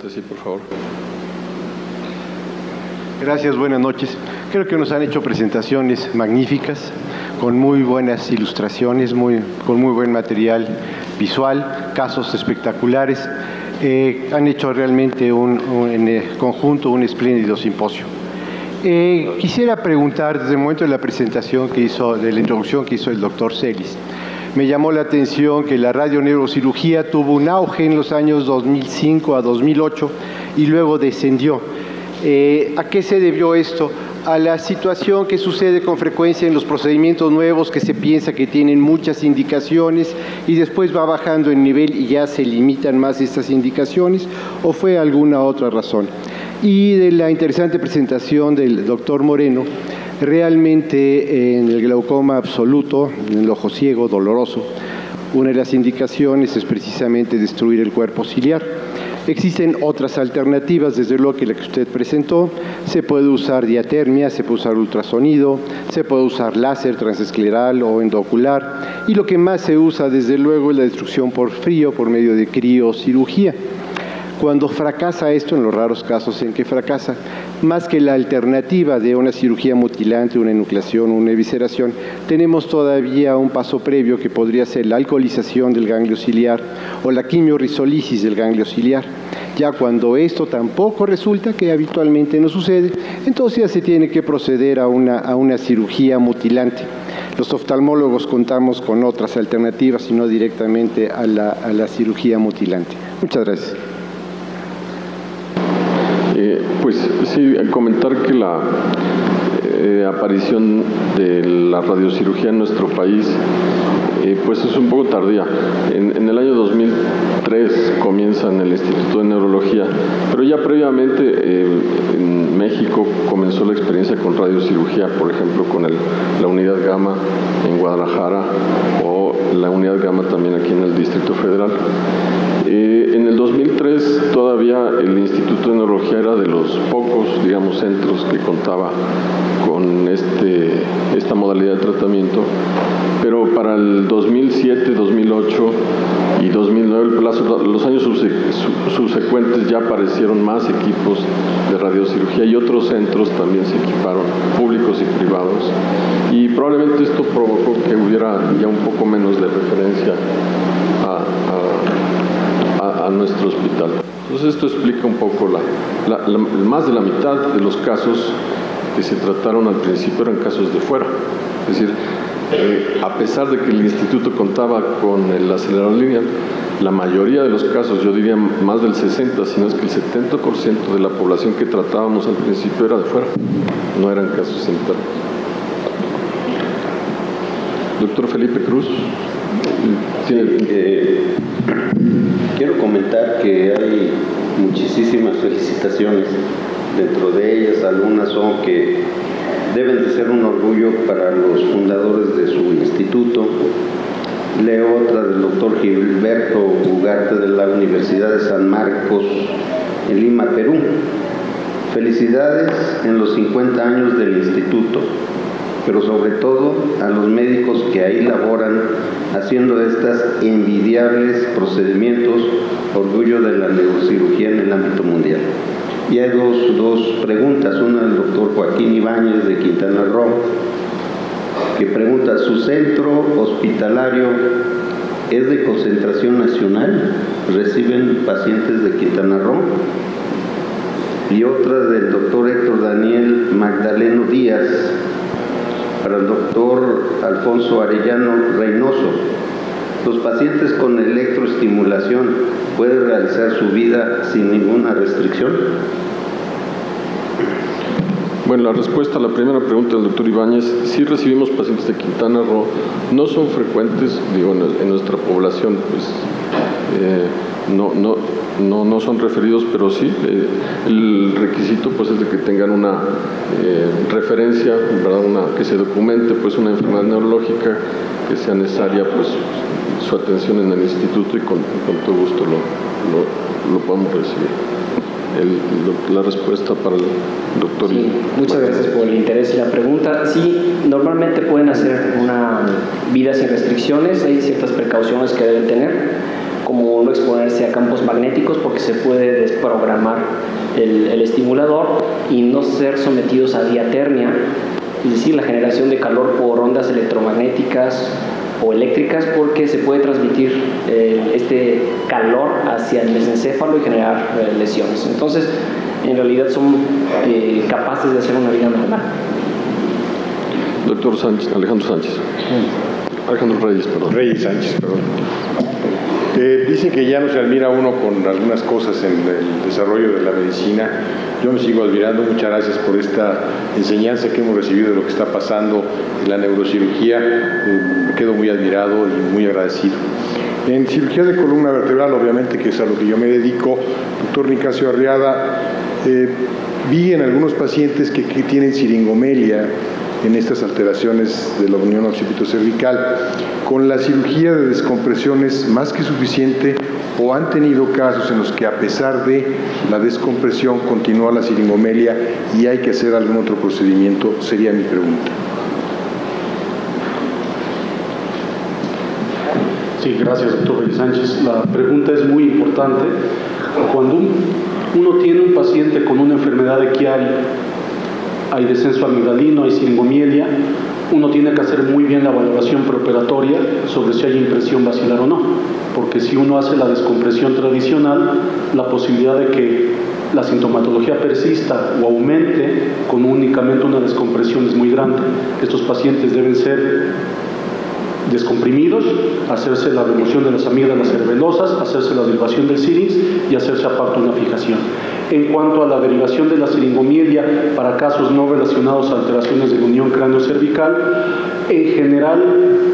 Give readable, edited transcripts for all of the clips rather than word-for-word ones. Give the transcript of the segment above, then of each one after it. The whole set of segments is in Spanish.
Sí, por favor. Gracias, buenas noches. Creo que nos han hecho presentaciones magníficas, con muy buenas ilustraciones, con muy buen material visual, casos espectaculares. Han hecho realmente en conjunto un espléndido simposio. Quisiera preguntar, desde el momento de la presentación que hizo, de la introducción que hizo el doctor Celis, me llamó la atención que la radioneurocirugía tuvo un auge en los años 2005 a 2008 y luego descendió. ¿A qué se debió esto? A la situación que sucede con frecuencia en los procedimientos nuevos, que se piensa que tienen muchas indicaciones y después va bajando en nivel y ya se limitan más estas indicaciones, ¿o fue alguna otra razón? Y de la interesante presentación del doctor Moreno, realmente en el glaucoma absoluto, en el ojo ciego, doloroso, una de las indicaciones es precisamente destruir el cuerpo ciliar. Existen otras alternativas, desde luego que la que usted presentó. Se puede usar diatermia, se puede usar ultrasonido, se puede usar láser transescleral o endocular, y lo que más se usa, desde luego, es la destrucción por frío, por medio de criocirugía. Cuando fracasa esto, en los raros casos en que fracasa, más que la alternativa de una cirugía mutilante, una enucleación, una evisceración, tenemos todavía un paso previo que podría ser la alcoholización del ganglio ciliar o la quimiorrizolisis del ganglio ciliar. Ya cuando esto tampoco resulta, que habitualmente no sucede, entonces ya se tiene que proceder a una cirugía mutilante. Los oftalmólogos contamos con otras alternativas y no directamente a la cirugía mutilante. Muchas gracias. Pues sí, comentar que la aparición de la radiocirugía en nuestro país pues es un poco tardía. En el año 2003 comienza en el Instituto de Neurología, pero ya previamente en México comenzó la experiencia con radiocirugía, por ejemplo con la unidad Gamma en Guadalajara o la unidad Gamma también aquí en el Distrito Federal. En el 2003 todavía el Instituto de Neurología era de los pocos, digamos, centros que contaba con esta modalidad de tratamiento, pero para el 2007, 2008 y 2009, los años subsecuentes ya aparecieron más equipos de radiocirugía y otros centros también se equiparon, públicos y privados, y probablemente esto provocó que hubiera ya un poco menos de referencia a nuestro hospital. Entonces esto explica un poco más de la mitad de los casos que se trataron al principio eran casos de fuera. Es decir, a pesar de que el instituto contaba con el acelerador lineal, la mayoría de los casos, yo diría más del 60, sino es que el 70% de la población que tratábamos al principio era de fuera, no eran casos internos. Doctor Felipe Cruz. Quiero comentar que hay muchísimas felicitaciones. Dentro de ellas, algunas son que deben de ser un orgullo para los fundadores de su instituto. Leo otra del doctor Gilberto Ugarte de la Universidad de San Marcos en Lima, Perú. Felicidades en los 50 años del instituto, pero sobre todo a los médicos que ahí laboran haciendo estas envidiables procedimientos, orgullo de la neurocirugía en el ámbito mundial. Y hay dos preguntas, una del doctor Joaquín Ibáñez de Quintana Roo, que pregunta: ¿su centro hospitalario es de concentración nacional? ¿Reciben pacientes de Quintana Roo? Y otra del doctor Héctor Daniel Magdaleno Díaz, para el doctor Alfonso Arellano Reynoso: ¿los pacientes con electroestimulación pueden realizar su vida sin ninguna restricción? Bueno, la respuesta a la primera pregunta del doctor Ibáñez: sí recibimos pacientes de Quintana Roo, no son frecuentes, digo, en nuestra población, pues no son referidos, pero sí, el requisito pues es de que tengan una referencia, ¿verdad? Que se documente pues una enfermedad neurológica que sea necesaria pues su atención en el instituto, y con todo gusto lo podemos recibir. La respuesta para el doctor. Sí, muchas gracias por el interés y la pregunta. Sí, normalmente pueden hacer una vida sin restricciones, hay ciertas precauciones que deben tener. como no exponerse a campos magnéticos, porque se puede desprogramar el estimulador, y no ser sometidos a diatermia, es decir, la generación de calor por ondas electromagnéticas o eléctricas, porque se puede transmitir este calor hacia el mesencéfalo y generar lesiones. Entonces, en realidad son capaces de hacer una vida normal. Doctor Sánchez, Alejandro Sánchez. Alejandro Reyes, perdón. Reyes Sánchez, perdón. Dicen que ya no se admira uno con algunas cosas en el desarrollo de la medicina. Yo me sigo admirando. Muchas gracias por esta enseñanza que hemos recibido de lo que está pasando en la neurocirugía. Me quedo muy admirado y muy agradecido. En cirugía de columna vertebral, obviamente, que es a lo que yo me dedico, doctor Nicasio Arriada, vi en algunos pacientes que tienen siringomelia en estas alteraciones de la unión occipito-cervical. Con la cirugía de descompresión es más que suficiente, o han tenido casos en los que a pesar de la descompresión continúa la siringomelia y hay que hacer algún otro procedimiento, sería mi pregunta. Sí, gracias, doctor Reyes Sánchez. La pregunta es muy importante. Cuando uno tiene un paciente con una enfermedad de Chiari, hay descenso amigdalino, hay siringomielia, uno tiene que hacer muy bien la valoración preoperatoria sobre si hay impresión basilar o no, porque si uno hace la descompresión tradicional, la posibilidad de que la sintomatología persista o aumente con únicamente una descompresión es muy grande. Estos pacientes deben ser descomprimidos, hacerse la remoción de las amígdalas cerebelosas, hacerse la derivación del sirix y hacerse aparte una fijación. En cuanto a la derivación de la siringomielia para casos no relacionados a alteraciones de la unión cráneo-cervical, en general,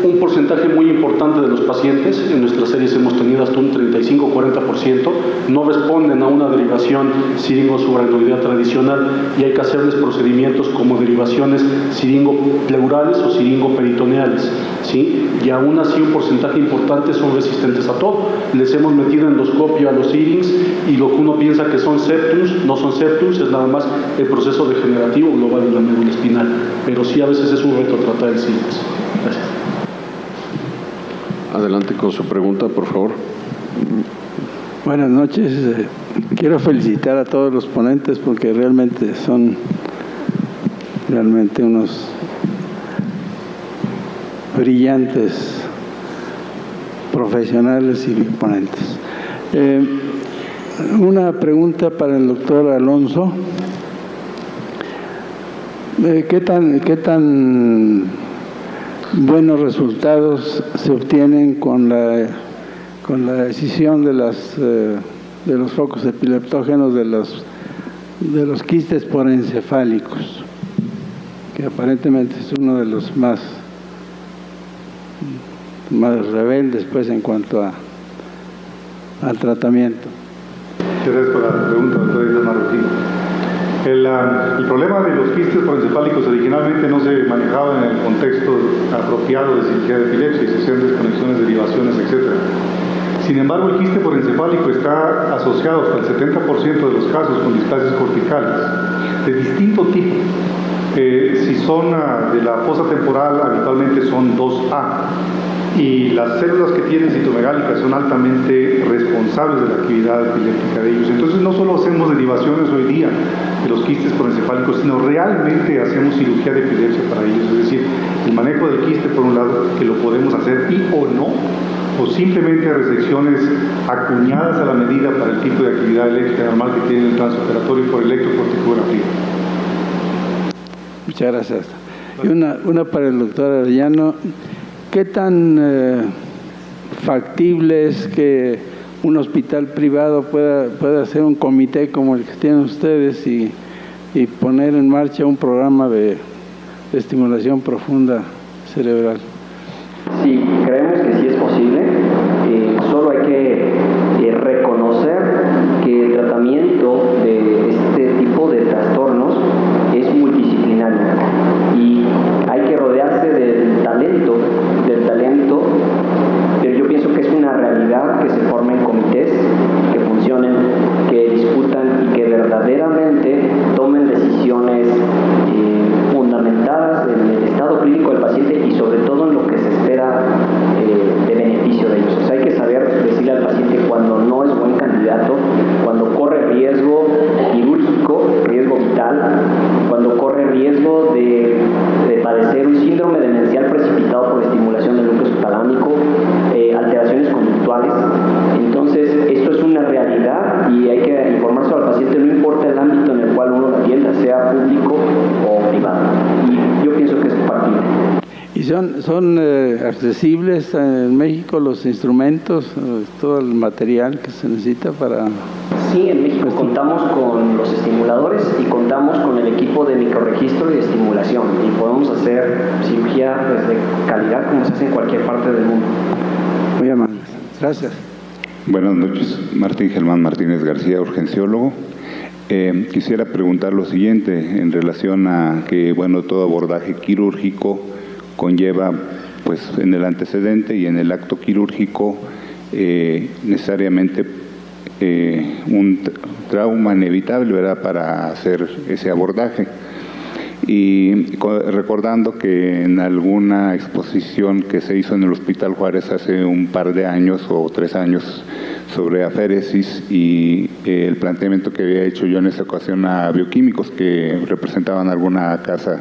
un porcentaje muy importante de los pacientes, en nuestras series hemos tenido hasta un 35-40%, no responden a una derivación siringo-subaracnoidea tradicional y hay que hacerles procedimientos como derivaciones siringo-pleurales o siringo-peritoneales, ¿sí? Y aún así un porcentaje importante son resistentes a todo. Les hemos metido endoscopio a los sirings y lo que uno piensa que son septums, no son septums, es nada más el proceso degenerativo global de la médula espinal, pero sí a veces es un reto tratar el sirix. Gracias. Adelante con su pregunta, por favor. Buenas noches. Quiero felicitar a todos los ponentes porque realmente son unos brillantes profesionales y ponentes. Una pregunta para el doctor Alonso. ¿Qué tan buenos resultados se obtienen con la decisión de los focos epileptógenos de los quistes porencefálicos, que aparentemente es uno de los más rebeldes pues en cuanto al tratamiento? Gracias por la pregunta, doctor Edgar Marroquín. El problema de los quistes porencefálicos originalmente no se manejaba en el contexto apropiado de cirugía de epilepsia, se hacían desconexiones, derivaciones, etc. Sin embargo, el quiste porencefálico está asociado hasta el 70% de los casos con displasias corticales de distinto tipo. Si son de la fosa temporal, habitualmente son 2A. Y las células que tienen citomegálicas son altamente responsables de la actividad epiléptica de ellos. Entonces no solo hacemos derivaciones hoy día de los quistes porencefálicos, sino realmente hacemos cirugía de epilepsia para ellos. Es decir, el manejo del quiste por un lado, que lo podemos hacer y o no, o simplemente resecciones acuñadas a la medida para el tipo de actividad eléctrica normal que tiene el transoperatorio por electrocorticografía. Muchas gracias. Y una para el doctor Arellano. ¿Qué tan factible es que un hospital privado pueda hacer un comité como el que tienen ustedes y poner en marcha un programa de estimulación profunda cerebral? Sí, creemos que sí es posible. Solo hay que reconocer que el tratamiento de este tipo de trastornos es multidisciplinario y hay que rodearse del talento, pero yo pienso que es una realidad que se formen comités, que funcionen, que discutan y que verdaderamente tomen decisiones fundamentadas en el estado clínico del paciente y sobre todo en lo que se espera debe informarse al paciente, no importa el ámbito en el cual uno la atienda, sea público o privado. Y yo pienso que es factible. ¿Y son accesibles en México los instrumentos, todo el material que se necesita para...? Sí, en México contamos con los estimuladores y contamos con el equipo de microregistro y de estimulación, y podemos hacer cirugía de calidad como se hace en cualquier parte del mundo. Muy amable. Gracias. Buenas noches. Martín Germán Martínez García, urgenciólogo. Quisiera preguntar lo siguiente en relación a que, bueno, todo abordaje quirúrgico conlleva, pues, en el antecedente y en el acto quirúrgico necesariamente un trauma inevitable, ¿verdad?, para hacer ese abordaje. Y recordando que en alguna exposición que se hizo en el Hospital Juárez hace un par de años o 3 años sobre aféresis y el planteamiento que había hecho yo en esa ocasión a bioquímicos que representaban alguna casa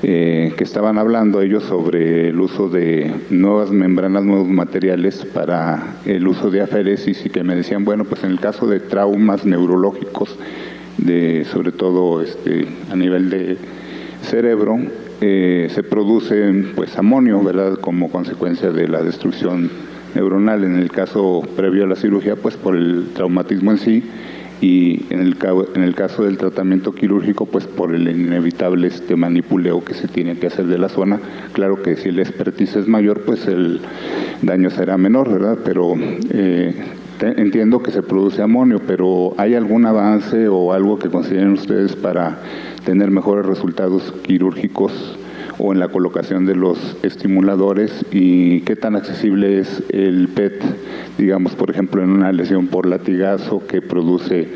que estaban hablando ellos sobre el uso de nuevas membranas, nuevos materiales para el uso de aféresis, y que me decían, bueno, pues en el caso de traumas neurológicos, sobre todo a nivel de cerebro, se produce, pues, amonio, ¿verdad?, como consecuencia de la destrucción neuronal. En el caso previo a la cirugía, pues por el traumatismo en sí, y en el caso del tratamiento quirúrgico, pues por el inevitable manipuleo que se tiene que hacer de la zona. Claro que si el expertise es mayor, pues el daño será menor, ¿verdad? Pero entiendo que se produce amonio, pero ¿hay algún avance o algo que consideren ustedes para tener mejores resultados quirúrgicos o en la colocación de los estimuladores? ¿Y qué tan accesible es el PET, digamos, por ejemplo, en una lesión por latigazo que produce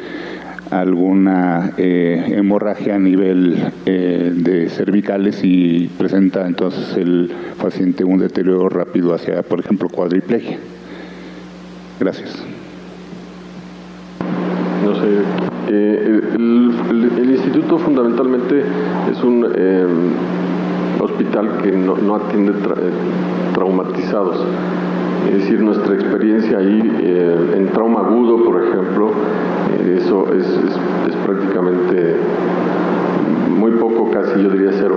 alguna hemorragia a nivel de cervicales y presenta entonces el paciente un deterioro rápido hacia, por ejemplo, cuadriplegia? Gracias. No sé, el instituto fundamentalmente es un hospital que no atiende traumatizados. Es decir, nuestra experiencia ahí en trauma agudo, por ejemplo, eso es prácticamente muy poco, casi yo diría cero.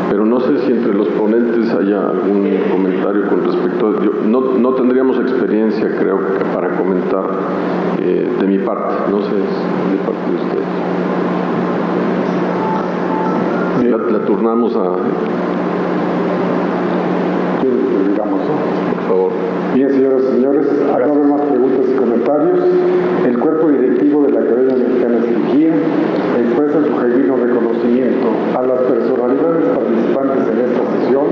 Pero no sé si entre los ponentes haya algún comentario con respecto a... No tendríamos experiencia, creo, para comentar de mi parte, no sé, de parte de ustedes. La turnamos a... Digamos, ¿no? Por favor. Bien, señoras y señores, al no haber más preguntas y comentarios, el cuerpo directivo de la Academia Mexicana de Cirugía expresa su genuino reconocimiento a las personalidades participantes en esta sesión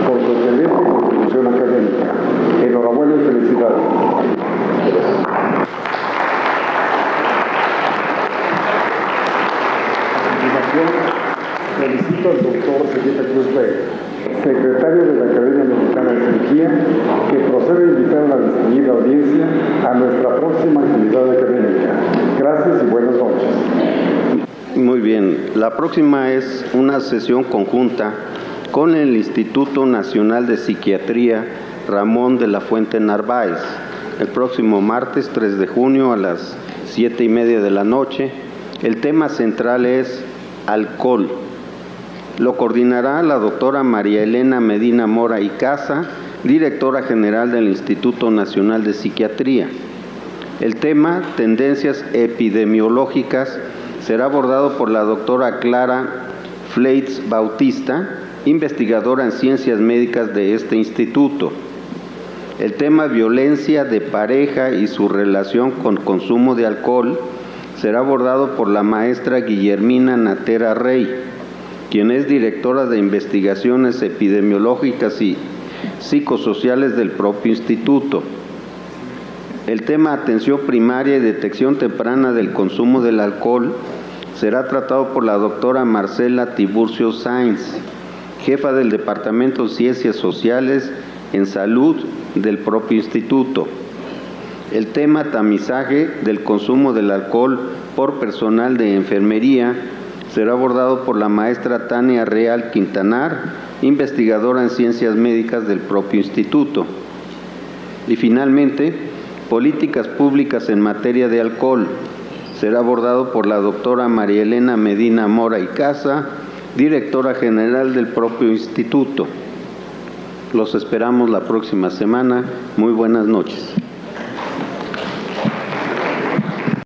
por su excelente contribución académica. Enhorabuena y felicidades. A continuación, felicito al doctor Felipe Cruz Vega, secretario de la Academia Mexicana de Cirugía, que procede a invitar a la distinguida audiencia a nuestra próxima actividad académica. Gracias y buenas noches. Muy bien, la próxima es una sesión conjunta con el Instituto Nacional de Psiquiatría Ramón de la Fuente Narváez, el próximo martes 3 de junio a las 7:30 de la noche. El tema central es alcohol. Lo coordinará la doctora María Elena Medina Mora y Casa, directora general del Instituto Nacional de Psiquiatría. El tema, tendencias epidemiológicas, será abordado por la doctora Clara Fleitz Bautista, investigadora en ciencias médicas de este instituto. El tema, violencia de pareja y su relación con consumo de alcohol, será abordado por la maestra Guillermina Natera Rey, quien es directora de investigaciones epidemiológicas y psicosociales del propio instituto. El tema, atención primaria y detección temprana del consumo del alcohol, será tratado por la doctora Marcela Tiburcio Sáenz, jefa del Departamento de Ciencias Sociales en Salud del propio instituto. El tema, tamizaje del consumo del alcohol por personal de enfermería, será abordado por la maestra Tania Real Quintanar, investigadora en ciencias médicas del propio instituto. Y finalmente, políticas públicas en materia de alcohol, Será abordado por la doctora María Elena Medina Mora y Casa, directora general del propio instituto. Los esperamos la próxima semana. Muy buenas noches.